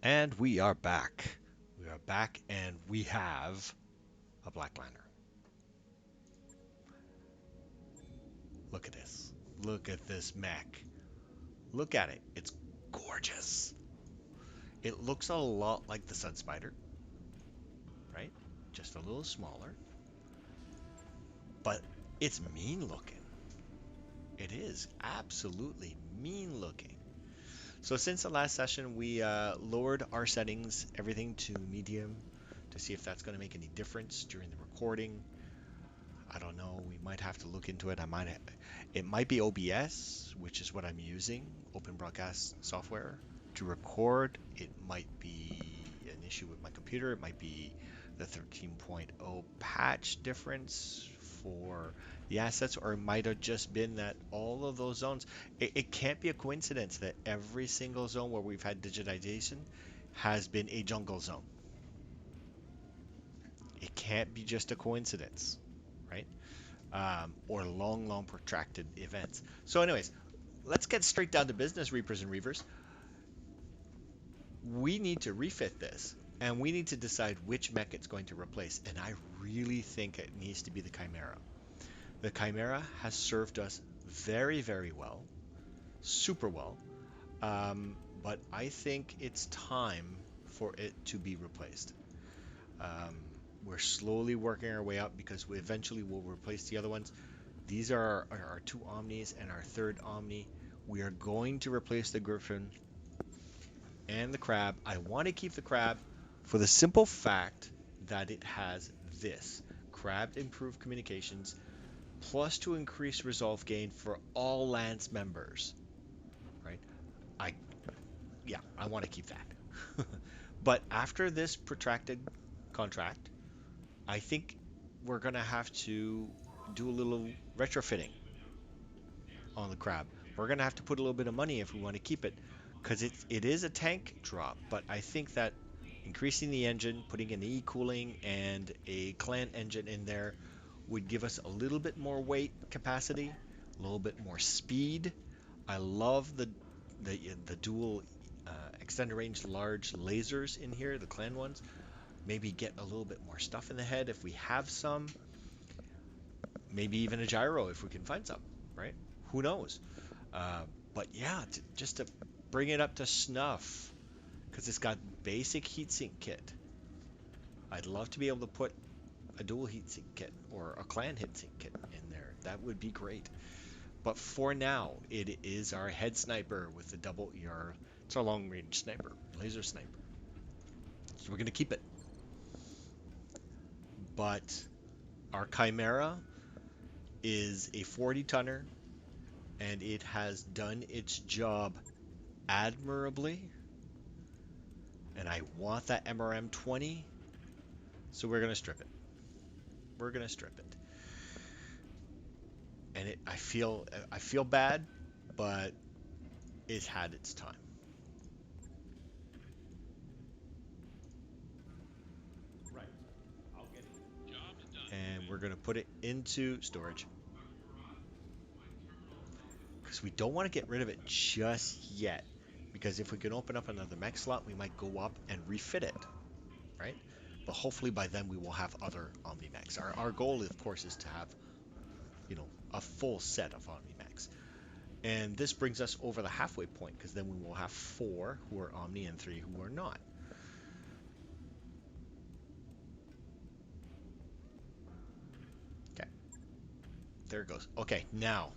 And we are back. We are back and we have a Black Lanner. Look at this. Look at this mech. Look at it. It's gorgeous. It looks a lot like the Sun Spider, right? Just a little smaller. But it's mean looking. It is absolutely mean looking. So since the last session, we lowered our settings, everything to medium, to see if that's going to make any difference during the recording. I don't know. We might have to look into it. It might be OBS, which is what I'm using, Open Broadcast Software, to record. It might be an issue with my computer. It might be the 13.0 patch difference for the assets, or it might have just been that all of those zones. It can't be a coincidence that every single zone where we've had digitization has been a jungle zone. It can't be just a coincidence, right? Or long protracted events. So anyways, let's get straight down to business, Reapers and Reavers. We need to refit this, and we need to decide which mech it's going to replace, and I really think it needs to be the Chimera. The Chimera has served us very well, super well, but I think it's time for it to be replaced. Um, we're slowly working our way up because we eventually will replace the other ones. These are our two Omnis and our third Omni. We are going to replace the Griffin and the Crab. I want to keep the Crab for the simple fact that it has this. Crab improved communications, plus to increase resolve gain for all Lance members. Right? I yeah, I want to keep that. But after this protracted contract, I think we're gonna have to do a little retrofitting on the Crab. We're going to have to put a little bit of money if we want to keep it, because it is a tank drop, but I think that increasing the engine, putting an e-cooling and a clan engine in there would give us a little bit more weight capacity, a little bit more speed. I love the dual extended range large lasers in here, the clan ones. Maybe get a little bit more stuff in the head if we have some. Maybe even a gyro if we can find some, right? Who knows? Uh, but yeah, just to bring it up to snuff, because it's got basic heatsink kit. I'd love to be able to put a dual heatsink kit or a clan heatsink kit in there. That would be great. But for now, it is our head sniper with the double ER. It's our long range sniper, laser sniper. So we're going to keep it. But our Chimera is a 40 tonner and it has done its job admirably. And I want that MRM 20, so we're going to strip it. We're going to strip it. And I feel bad, but it's had its time. Right. I'll get it. And we're going to put it into storage. Because we don't want to get rid of it just yet. Because if we can open up another mech slot, we might go up and refit it. Right? But hopefully by then we will have other OmniMechs. Our goal, of course, is to have, a full set of OmniMechs. And this brings us over the halfway point, because then we will have 4 who are Omni and 3 who are not. Okay. There it goes. Okay, now,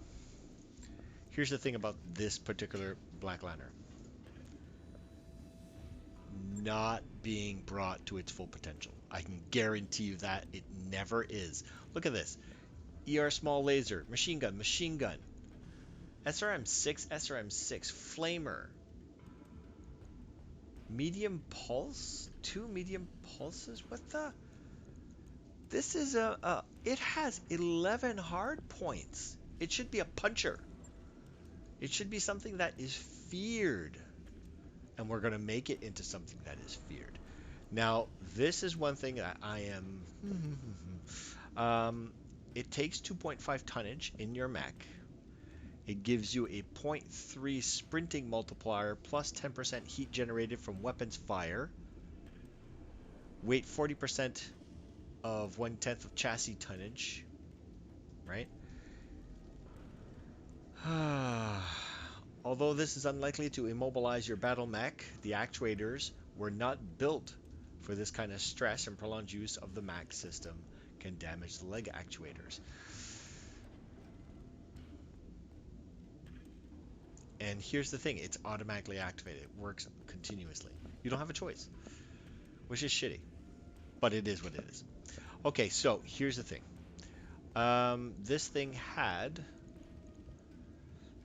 here's the thing about this particular Black Lanner. Not being brought to its full potential. I can guarantee you that it never is. Look at this. ER small laser, machine gun, SRM-6, SRM-6, flamer, medium pulse, 2 medium pulses. What the? This is it has 11 hard points. It should be a puncher. It should be something that is feared. And we're going to make it into something that is feared. Now, this is one thing that I am... it takes 2.5 tonnage in your mech. It gives you a 0.3 sprinting multiplier plus 10% heat generated from weapons fire. Weight 40% of 1/10 of chassis tonnage, right? Although this is unlikely to immobilize your battle mech, the actuators were not built for this kind of stress, and prolonged use of the mech system can damage the leg actuators. And here's the thing, it's automatically activated. It works continuously. You don't have a choice, which is shitty, but it is what it is. Okay, so here's the thing. This thing had...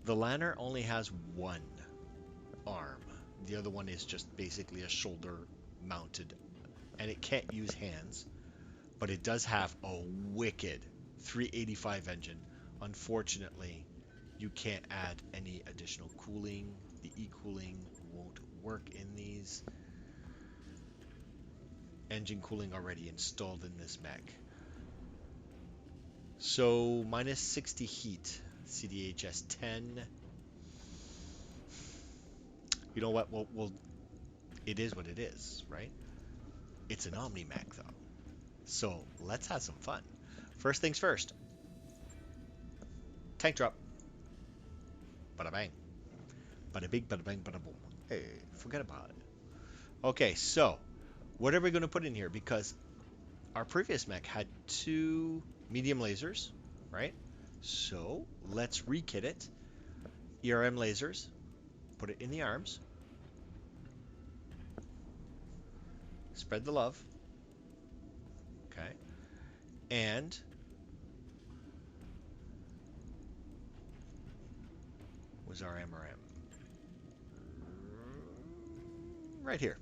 The Lanner only has one arm. The other one is just basically a shoulder mounted, and it can't use hands, but it does have a wicked 385 engine. Unfortunately, you can't add any additional cooling. The e-cooling won't work in these. Engine cooling already installed in this mech. So minus 60 heat, CDHS 10. You know what? Well, it is what it is, right? It's an OmniMech though. So let's have some fun. First things first. Tank drop. Bada bang. Bada big, bada bang, bada boom. Hey, forget about it. Okay, so what are we going to put in here? Because our previous mech had 2 medium lasers, right? So let's rekit it. ERM lasers. Put it in the arms. Spread the love. Okay. And was our MRM? Right here.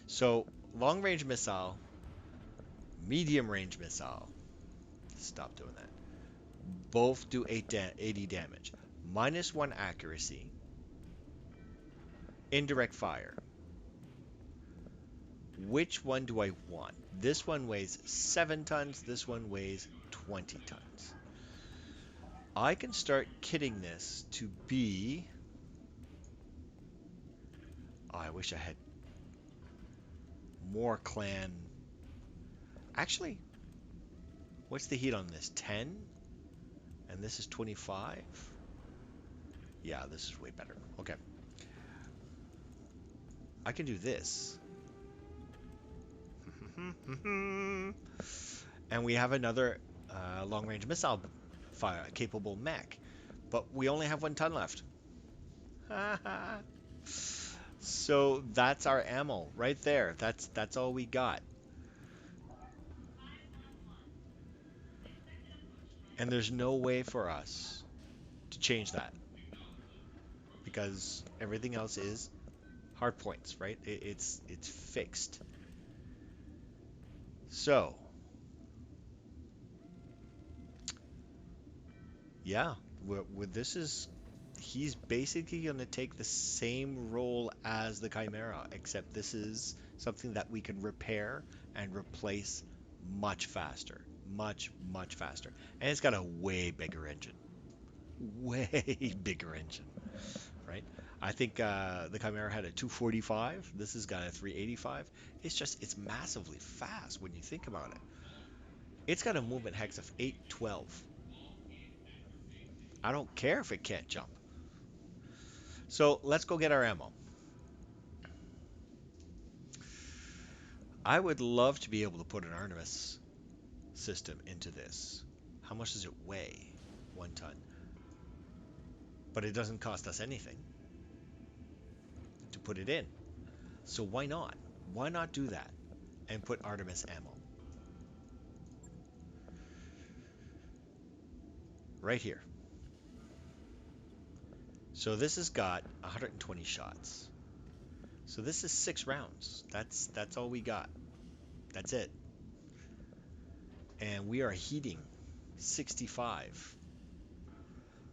So long range missile, medium range missile. Stop doing that. Both do 80 damage. -1 accuracy. Indirect fire. Which one do I want? This one weighs 7 tons. This one weighs 20 tons. I can start kitting this to be... Oh, I wish I had more clan. Actually, what's the heat on this? 10? And this is 25? Yeah, this is way better. Okay. I can do this. And we have another long-range missile fire capable mech. But we only have 1 ton left. So that's our ammo right there. That's all we got. And there's no way for us to change that, because everything else is hard points, right? It's fixed. So yeah, with this is, he's basically going to take the same role as the Chimera, except this is something that we can repair and replace much faster. Much faster. And it's got a way bigger engine. Way bigger engine, right? I think the Chimera had a 245. This has got a 385. It's massively fast when you think about it. It's got a movement hex of 812. I don't care if it can't jump. So let's go get our ammo. I would love to be able to put an Artemis system into this. How much does it weigh? 1 ton. But it doesn't cost us anything to put it in. So why not? Why not do that and put Artemis ammo? Right here. So this has got 120 shots. So this is 6 rounds. That's all we got. That's it. And we are heating 65.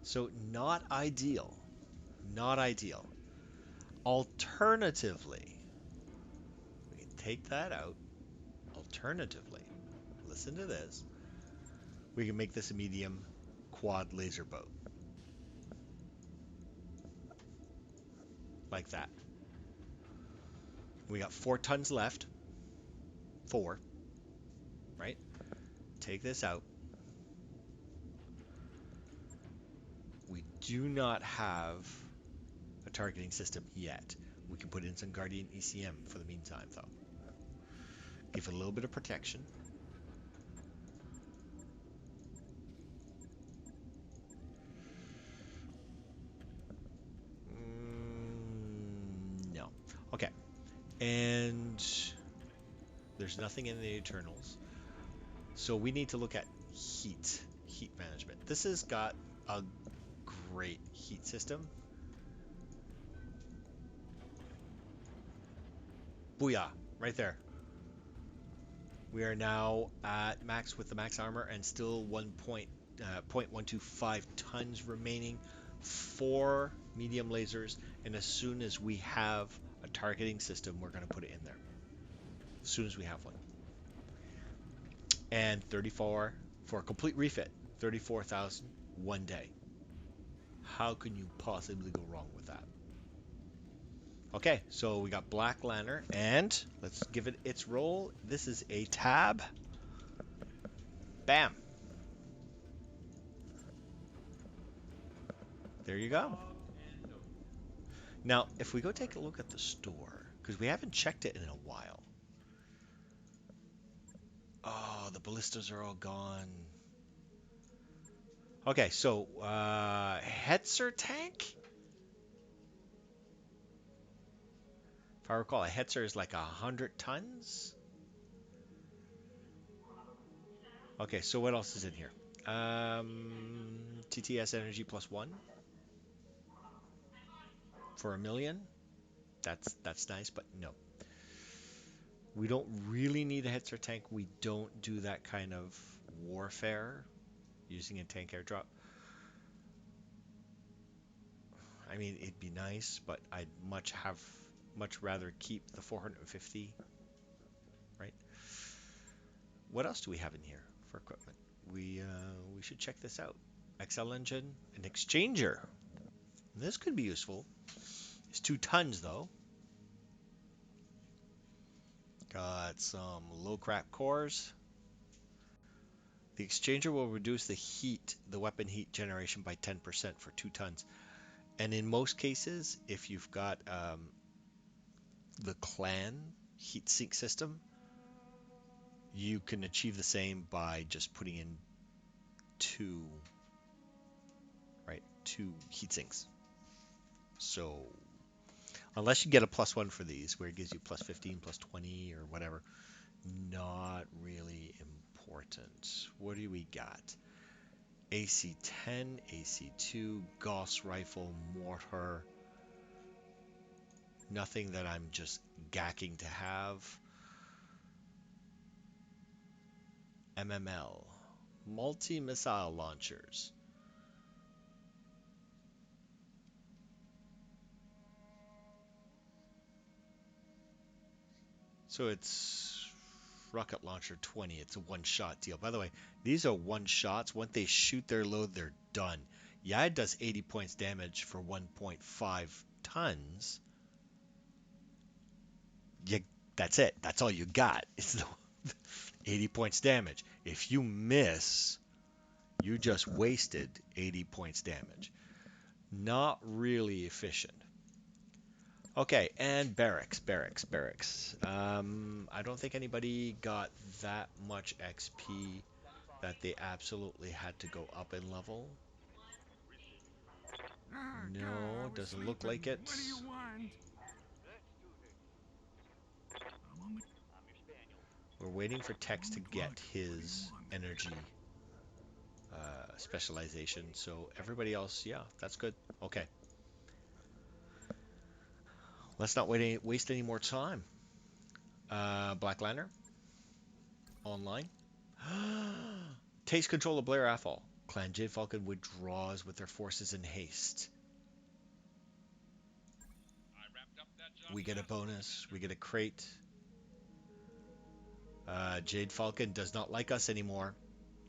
So not ideal. Not ideal. Alternatively, we can take that out. Alternatively, listen to this. we can make this a medium quad laser boat. Like that. We got 4 tons left. 4, right? Take this out. We do not have a targeting system yet. We can put in some Guardian ECM for the meantime, though. Give it a little bit of protection. No. Okay. And there's nothing in the Eternals. So we need to look at heat management. This has got a great heat system. Booyah, right there. We are now at max with the max armor and still 0.125 tons remaining. 4 medium lasers, and as soon as we have a targeting system, we're going to put it in there. As soon as we have one. And 34 for a complete refit. 34,000 one day. How can you possibly go wrong with that? Okay, so we got Black Lanner, and let's give it its roll. This is a tab. Bam. There you go. Now, if we go take a look at the store, because we haven't checked it in a while. Oh, the ballistas are all gone. Okay, so Hetzer tank? If I recall, a Hetzer is like 100 tons. Okay, so what else is in here? TTS energy +1 for 1,000,000. That's nice, but no. We don't really need a Hetzer tank. We don't do that kind of warfare using a tank airdrop. I mean, it'd be nice, but I'd much rather keep the 450, right? What else do we have in here for equipment? We should check this out. XL engine, an exchanger. This could be useful. It's 2 tons though. Got some low crap cores. The exchanger will reduce the weapon heat generation by 10% for 2 tons. And in most cases, if you've got the clan heatsink system, you can achieve the same by just putting in 2 heatsinks. So unless you get a +1 for these, where it gives you +15, +20, or whatever, not really important. What do we got? AC-10, AC-2, Gauss rifle, mortar. Nothing that I'm just gacking to have. MML, multi-missile launchers. So it's rocket launcher 20. It's a one-shot deal. By the way, these are one-shots. Once they shoot their load, they're done. Yeah, it does 80 points damage for 1.5 tons. Yeah, that's it. That's all you got. It's 80 points damage. If you miss, you just wasted 80 points damage. Not really efficient. Okay, and barracks. I don't think anybody got that much XP that they absolutely had to go up in level. No, doesn't look like it. What do you want? We're waiting for Tex to get his energy specialization. So everybody else, yeah, that's good. Okay. Let's not waste any more time. Black Lanner. Online. Takes control of Blair Athol. Clan Jade Falcon withdraws with their forces in haste. We get a bonus. We get a crate. Jade Falcon does not like us anymore.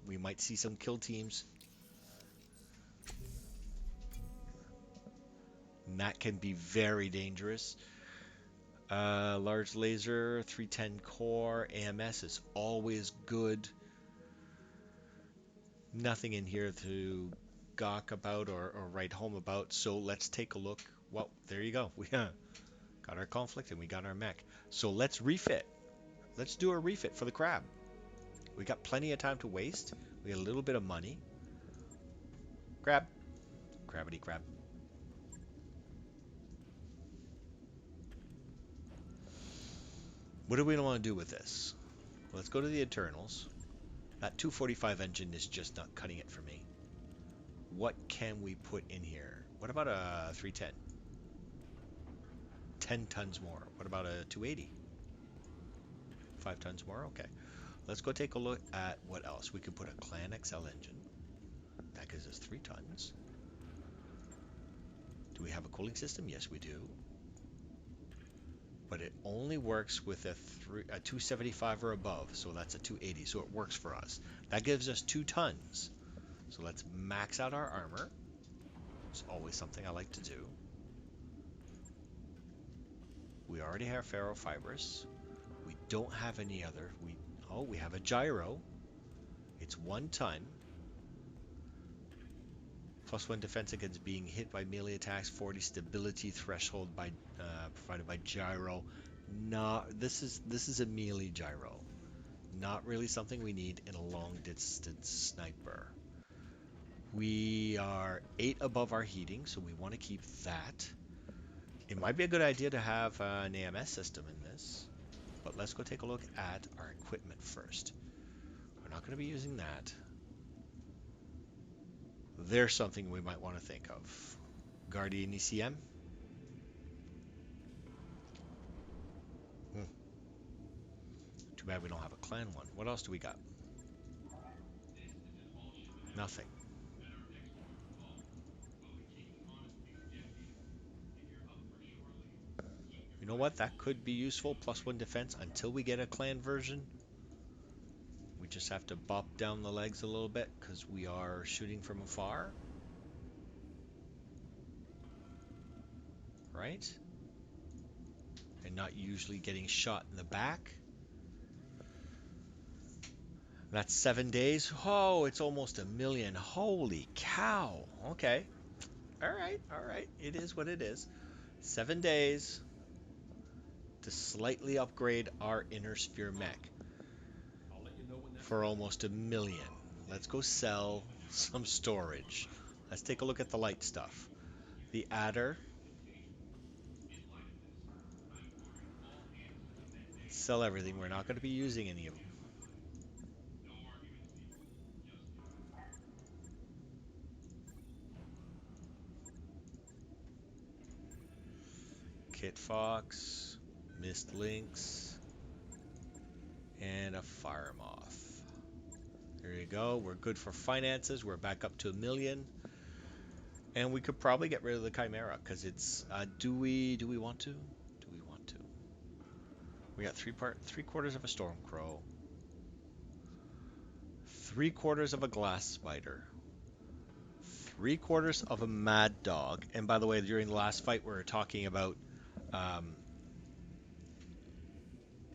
We might see some kill teams. And that can be very dangerous. Large laser, 310 core, AMS is always good. Nothing in here to gawk about or write home about. So let's take a look. Well, there you go. We got our conflict and we got our mech. So let's refit. Let's do a refit for the crab. We got plenty of time to waste. We got a little bit of money. Crab. Crabbity crab. What do we want to do with this? Well, let's go to the internals. That 245 engine is just not cutting it for me. What can we put in here? What about a 310? 10 tons more. What about a 280? 5 tons more? Okay. Let's go take a look at what else. We could put a Clan XL engine. That gives us 3 tons. Do we have a cooling system? Yes, we do. But it only works with a 275 or above, so that's a 280, so it works for us. That gives us 2 tons. So let's max out our armor. It's always something I like to do. We already have ferrofibrous. We don't have any other. We have a gyro. It's 1 ton. +1 defense against being hit by melee attacks, 40 stability threshold by provided by gyro. This is a melee gyro. Not really something we need in a long distance sniper. We are 8 above our heating, so we want to keep that. It might be a good idea to have an AMS system in this, but let's go take a look at our equipment first. We're not going to be using that. There's something we might want to think of. Guardian ECM. Too bad we don't have a clan one. What else do we got? Nothing. You know what? That could be useful. +1 defense until we get a clan version. We just have to bop down the legs a little bit because we are shooting from afar. Right? And not usually getting shot in the back. That's 7 days. Oh, it's almost 1 million. Holy cow. Okay. All right. It is what it is. 7 days to slightly upgrade our inner sphere mech for almost 1 million. Let's go sell some storage. Let's take a look at the light stuff. The adder. Sell everything. We're not going to be using any of them. Kit Fox, Mist Lynx, and a Fire Moth. There you go. We're good for finances. We're back up to 1 million. And we could probably get rid of the Chimera because it's. Do we want to? Do we want to? We got 3/4 of a Stormcrow, 3/4 of a Glass Spider, 3/4 of a Mad Dog. And by the way, during the last fight, we were talking about.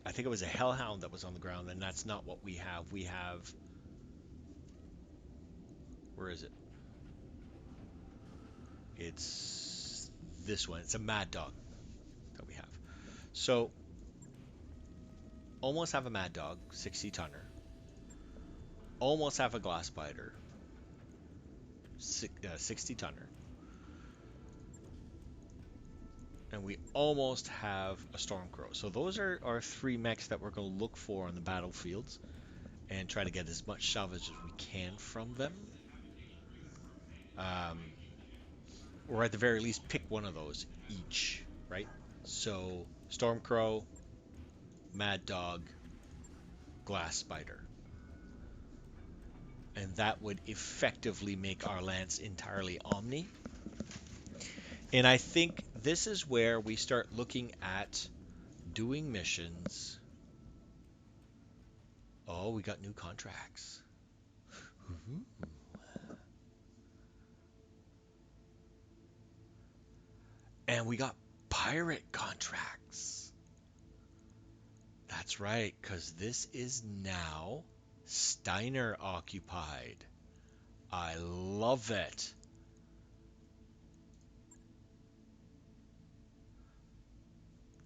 I think it was a Hellhound that was on the ground, and that's not what we have. We have. Where is it? It's this one. It's a Mad Dog that we have. So, almost have a Mad Dog, 60 tonner. Almost have a Glass Spider, 60 tonner. And we almost have a Stormcrow. So those are our 3 mechs that we're going to look for on the battlefields and try to get as much salvage as we can from them. Or at the very least, pick one of those each, right? So Stormcrow, Mad Dog, Glass Spider. And that would effectively make our lance entirely Omni. And I think this is where we start looking at doing missions. Oh, we got new contracts. Ooh. And we got pirate contracts. That's right, because this is now Steiner occupied. I love it.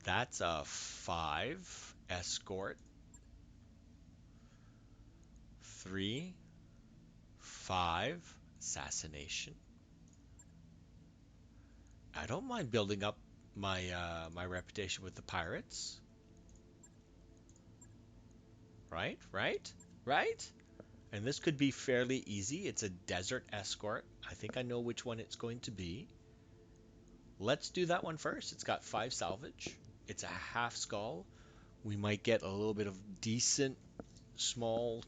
That's a 5 escort, 3, 5 assassination. I don't mind building up my reputation with the pirates. Right, right, right. And this could be fairly easy. It's a desert escort. I think I know which one it's going to be. Let's do that one first. It's got 5 salvage. It's a half skull. We might get a little bit of decent small,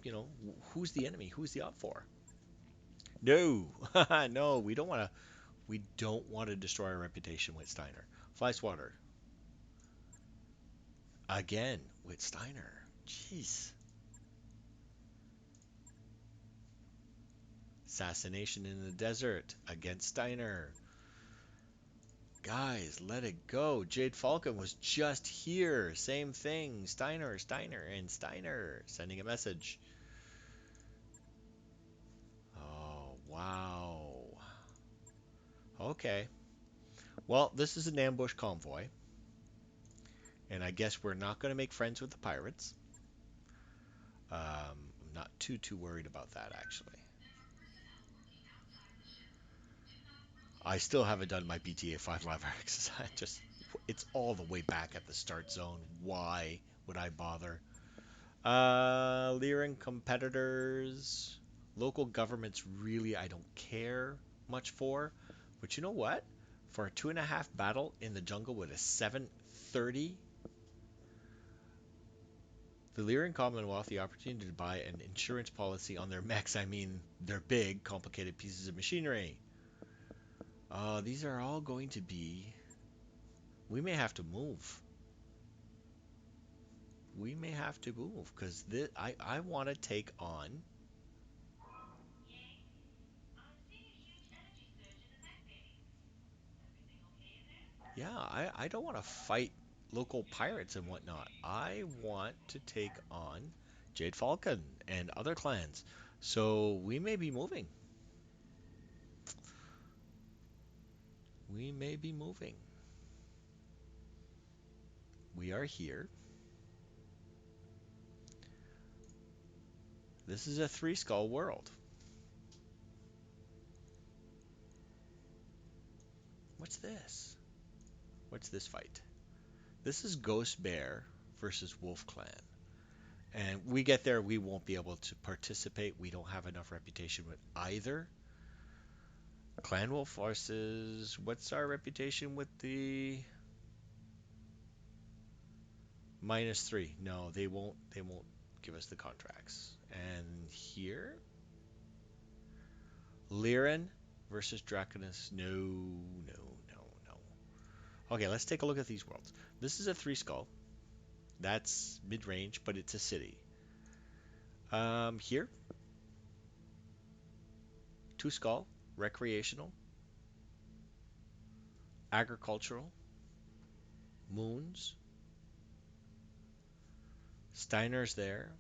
who's the enemy? Who's the op for? No. No, we don't want to destroy our reputation with Steiner. Fly swatter. Again with Steiner. Jeez. Assassination in the desert against Steiner. Guys, let it go. Jade Falcon was just here. Same thing. Steiner, Steiner, and Steiner. Sending a message. Oh, wow. Okay. Well, this is an ambush convoy. And I guess we're not going to make friends with the pirates. I'm not too worried about that, actually. I still haven't done my BTA 5 live exercise. It's all the way back at the start zone. Why would I bother? Lyran competitors, local governments really I don't care much for. But you know what? For a 2.5 battle in the jungle with a 730, the Lyran Commonwealth the opportunity to buy an insurance policy on their mechs. I mean, they're big, complicated pieces of machinery. These are all going to be. We may have to move. We may have to move because I want to take on. Yeah, I don't want to fight local pirates and whatnot. I want to take on Jade Falcon and other clans. So we may be moving. We may be moving. We are here. This is a 3 skull world. What's this? What's this fight? This is Ghost Bear versus Wolf Clan. And we get there, we won't be able to participate. We don't have enough reputation with either. Clan Wolf versus what's our reputation with the -3? No, they won't. They won't give us the contracts. And here, Lyran versus Draconus. No, no, no, no. Okay, let's take a look at these worlds. This is a 3 skull. That's mid-range, but it's a city. Here, 2 skull, recreational, agricultural, moons. Steiner's there.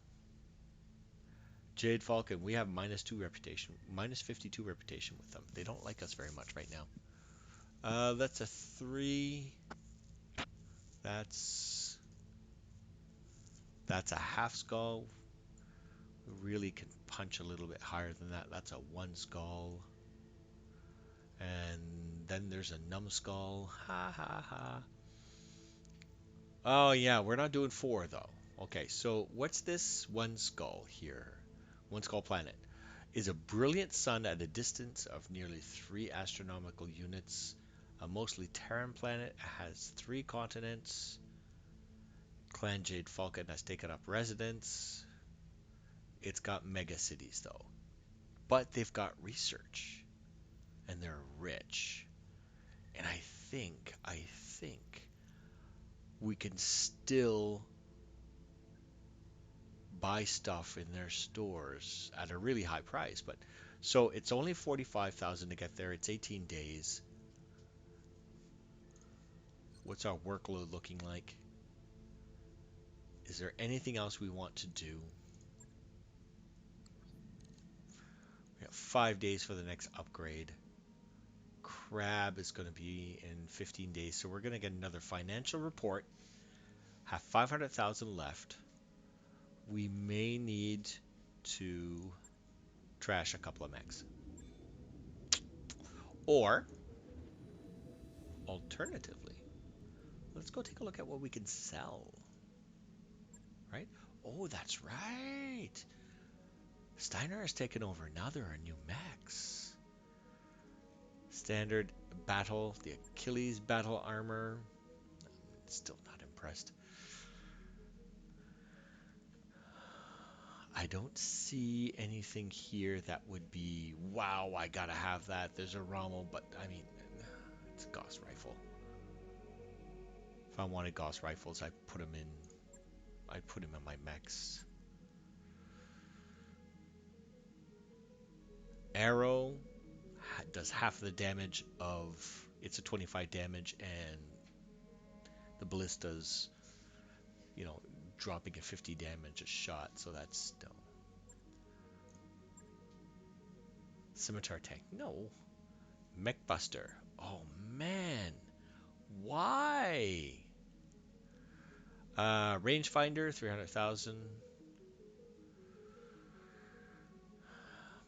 Jade Falcon, we have -2 reputation, -52 reputation with them. They don't like us very much right now. That's a 3. That's that's a half skull. We really can punch a little bit higher than that. That's a 1 skull. And then there's a numbskull. Ha ha ha. Oh yeah, we're not doing 4 though. Okay, so what's this 1 skull here? 1 skull planet is a brilliant sun at a distance of nearly 3 astronomical units. A mostly Terran planet, has 3 continents. Clan Jade Falcon has taken up residence. It's got mega cities though, but they've got research and they're rich. And I think we can still buy stuff in their stores at a really high price. But so it's only 45,000 to get there. It's 18 days. What's our workload looking like? Is there anything else we want to do? We have 5 days for the next upgrade. Crab is going to be in 15 days, so we're going to get another financial report. Have 500,000 left. We may need to trash a couple of mechs. Or, alternatively, let's go take a look at what we can sell. Right? Oh, that's right. Steiner has taken over. Now there are new mechs. Standard battle, the Achilles battle armor. Still not impressed. I don't see anything here that would be, wow, I gotta have that. There's a Rommel, but I mean, it's a Gauss rifle. If I wanted Gauss rifles, I'd put them in my mechs. Arrow does half the damage of, it's a 25 damage, and the ballista's, you know, dropping a 50 damage a shot, so that's still. Scimitar tank, no. Mech buster, oh man, why? Rangefinder, 300,000.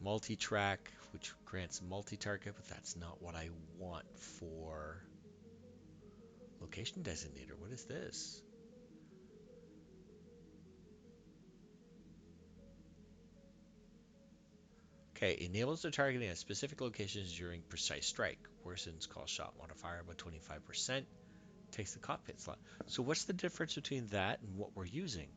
Multi-track, which grants multi-target, but that's not what I want for location designator. What is this? Okay, enables the targeting at specific locations during precise strike. Worsens call shot modifier by 25%. Takes the cockpit slot. So what's the difference between that and what we're using?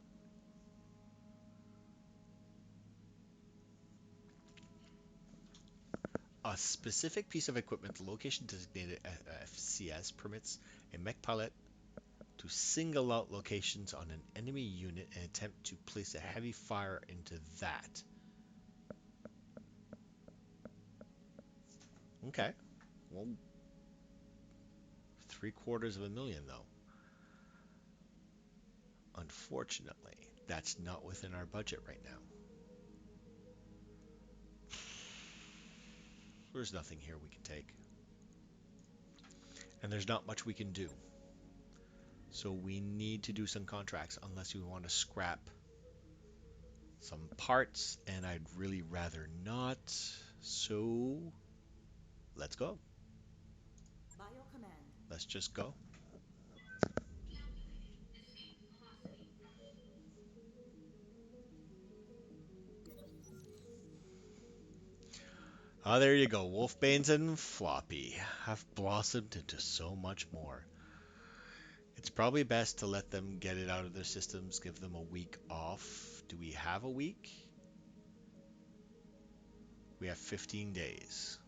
A specific piece of equipment, the location designated FCS, permits a mech pilot to single out locations on an enemy unit and attempt to place a heavy fire into that. Okay. Well, 750,000 though. Unfortunately, that's not within our budget right now. There's nothing here we can take. And there's not much we can do. So we need to do some contracts unless we want to scrap some parts, and I'd really rather not. So let's go. Let's just go. Ah, there you go. Wolfbanes and Floppy have blossomed into so much more. It's probably best to let them get it out of their systems, give them a week off. Do we have a week? We have 15 days.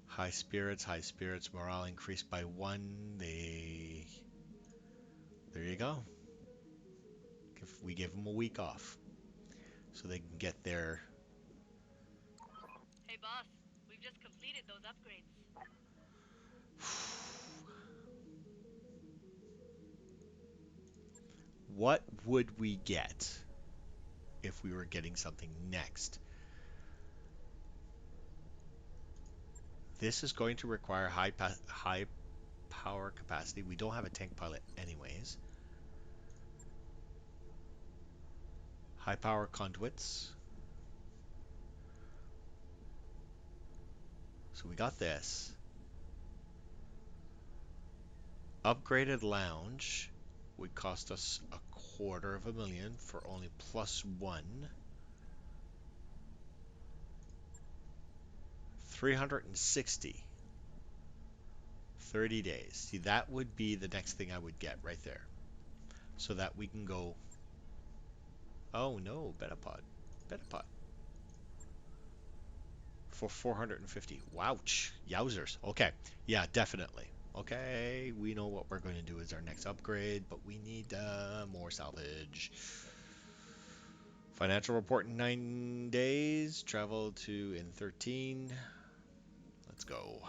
High spirits, morale increased by 1. There you go. We give them a week off so they can get their. Hey boss, we've just completed those upgrades. What would we get if we were getting something next? This is going to require high power capacity. We don't have a tank pilot anyways. High power conduits. So we got this. Upgraded lounge would cost us 250,000 for only +1. 360. 30 days. See, that would be the next thing I would get right there. So that we can go. Oh no, Betapod. Betapod. for 450. Wouch. Yowzers. Okay. Yeah, definitely. Okay, we know what we're going to do as our next upgrade, but we need more salvage. Financial report in 9 days. Travel to in 13. Let's go.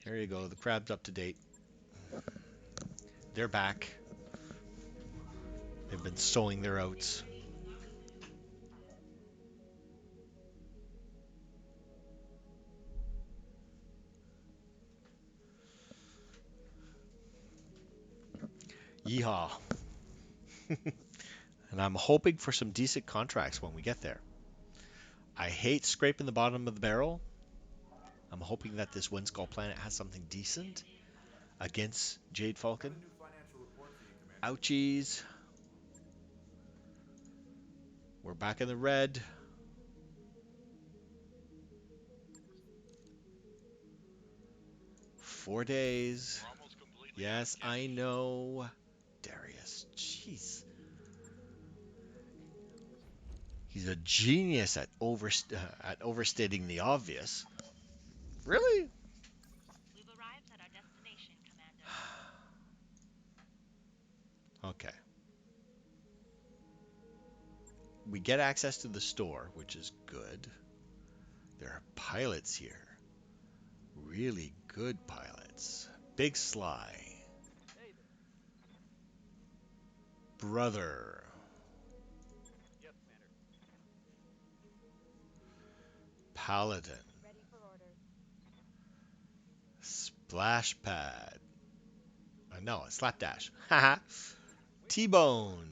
There you go. The crab's up to date. They're back. They've been sowing their oats. Yeehaw. And I'm hoping for some decent contracts when we get there. I hate scraping the bottom of the barrel. I'm hoping that this Windskull planet has something decent against Jade Falcon. Ouchies. We're back in the red. Four days. Yes, I know. Darius. Jeez. He's a genius at overstating the obvious. Really? We've arrived at our destination, Commander. Okay. We get access to the store, which is good. There are pilots here. Really good pilots. Big Sly. Brother. Paladin. Ready for orders. Splash pad. No, slapdash. Haha. T-bone.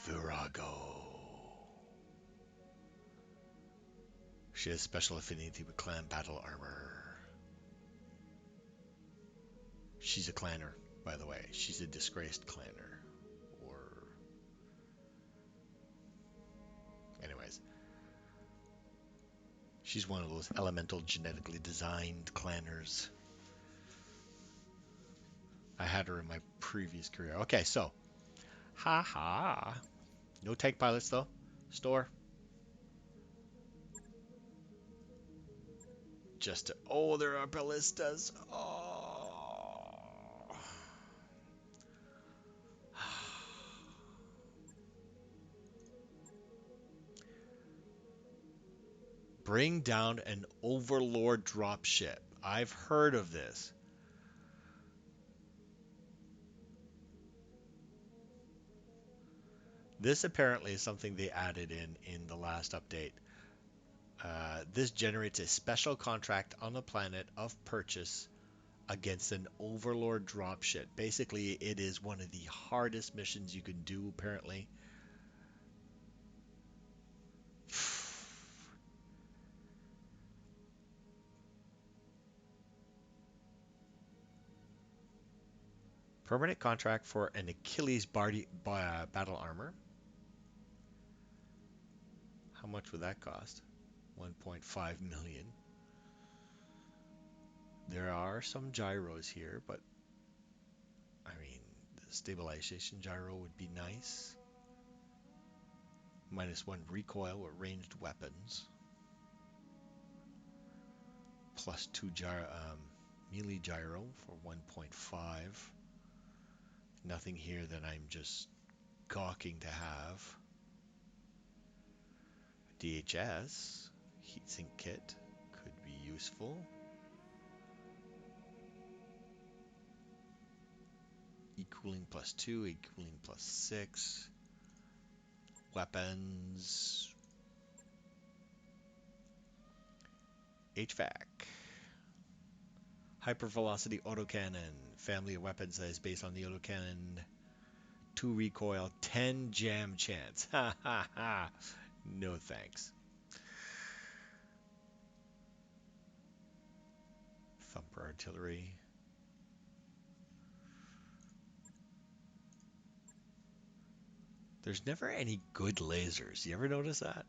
Virago. She has special affinity with clan battle armor. She's a clanner, by the way. She's a disgraced clanner. Or, anyways, she's one of those elemental genetically designed clanners. I had her in my previous career. Okay, so, haha. No tank pilots though. Store. Just to, oh, there are ballistas. Oh. Bring down an Overlord dropship. I've heard of this. This apparently is something they added in the last update. This generates a special contract on the planet of purchase against an Overlord dropship. Basically, it is one of the hardest missions you can do, apparently. Permanent contract for an Achilles battle armor. How much would that cost? 1.5 million. There are some gyros here, but I mean, the stabilization gyro would be nice. -1 recoil with ranged weapons. +2 melee gyro for 1.5. Nothing here that I'm just gawking to have. DHS heatsink kit could be useful. E-cooling +2, E-cooling +6. Weapons. HVAC. Hypervelocity autocannon. Family of weapons that is based on the autocannon. 2 recoil, 10 jam chance. Ha ha ha. No thanks. Thumper artillery. There's never any good lasers. You ever notice that?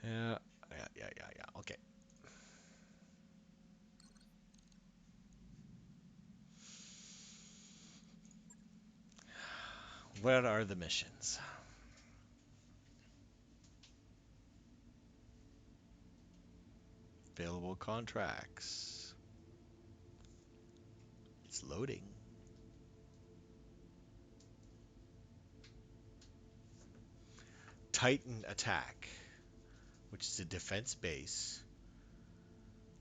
Yeah. Yeah. Okay. What are the missions? Available contracts. It's loading. Titan attack, which is a defense base.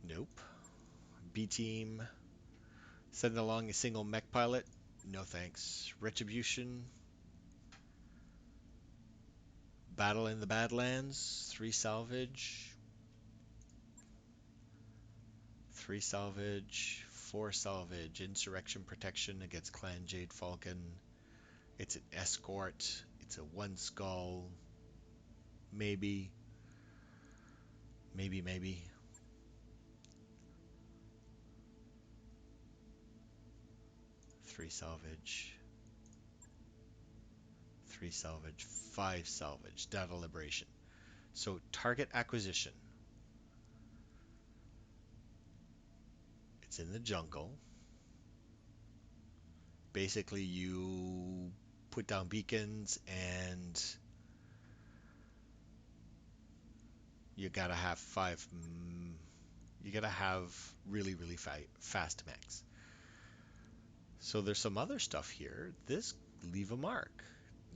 Nope. B team. Send along a single mech pilot. No thanks. Retribution. Battle in the Badlands. 3 salvage. 3 salvage. 4 salvage. Insurrection protection against Clan Jade Falcon. It's an escort. It's a 1 skull. Maybe. Maybe, maybe. 3 salvage. 3 salvage. 5 salvage. Data liberation. So target acquisition. It's in the jungle. Basically, you put down beacons and you gotta have you gotta have really, really fast mechs. So there's some other stuff here. This leave a mark.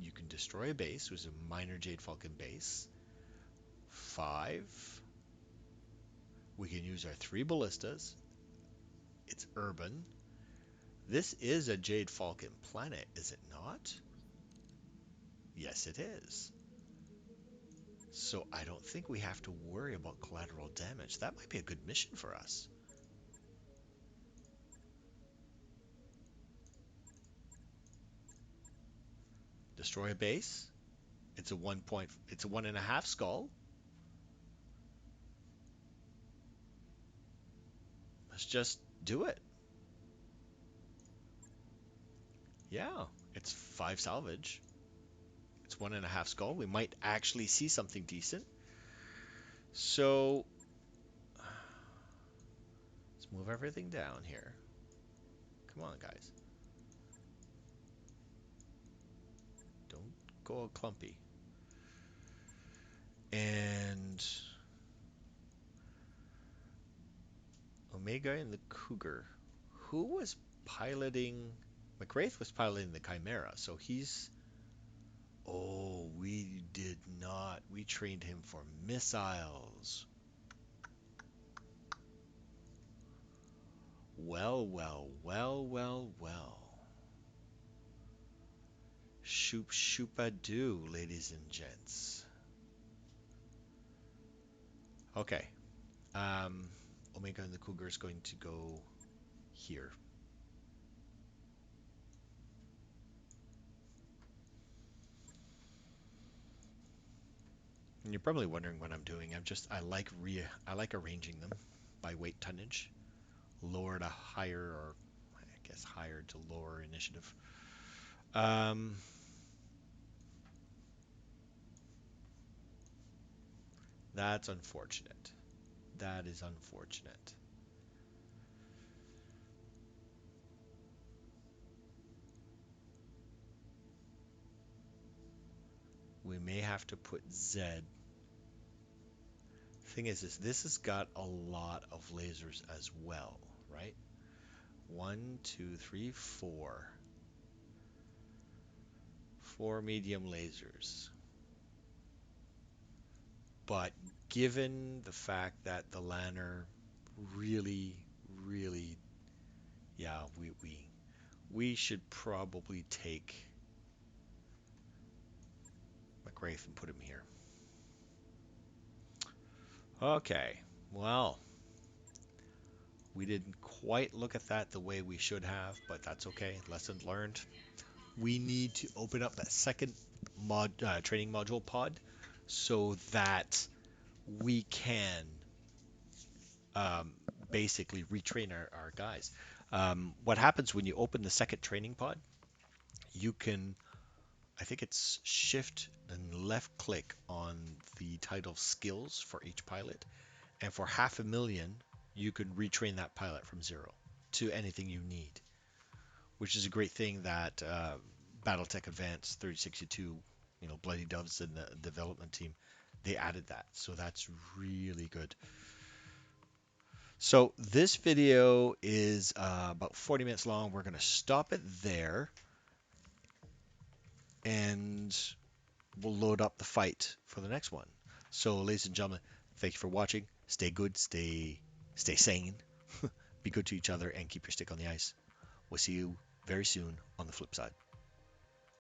You can destroy a base, which is a minor Jade Falcon base. 5. We can use our 3 ballistas. It's urban. This is a Jade Falcon planet, is it not? Yes, it is. So I don't think we have to worry about collateral damage. That might be a good mission for us. Destroy a base. It's a 1 point. It's a 1.5 skull. Let's just do it. Yeah, it's 5 salvage. It's 1.5 skull. We might actually see something decent. So let's move everything down here. Come on, guys. Don't go all clumpy. And Omega and the Cougar. Who was piloting? McWraith was piloting the Chimera, so he's. Oh, we did not. We trained him for missiles. Well, well, well, well, well. Shoop shoopa doo, ladies and gents. Okay. Um, Omega and the Cougar is going to go here. And you're probably wondering what I'm doing. I like arranging them by weight tonnage, lower to higher, or I guess higher to lower initiative. Um, that's unfortunate. That is unfortunate. We may have to put Z. Thing is, this has got a lot of lasers as well, right? One, two, three, four. 4 medium lasers. But given the fact that the Lanner really, really, yeah, we should probably take McWraith and put him here. Okay, well, we didn't quite look at that the way we should have, but that's okay. Lesson learned. We need to open up that second training module pod so that we can um, basically retrain our guys. What happens when you open the second training pod? You can, I think it's shift and left click on the title skills for each pilot, and for 500,000, you can retrain that pilot from 0 to anything you need, which is a great thing that BattleTech Advanced 3062, Bloody Doves in the development team, they added that. So that's really good. So this video is about 40 minutes long. We're going to stop it there and we'll load up the fight for the next one. So, ladies and gentlemen, thank you for watching. Stay good, stay sane, be good to each other, and keep your stick on the ice. We'll see you very soon on the flip side.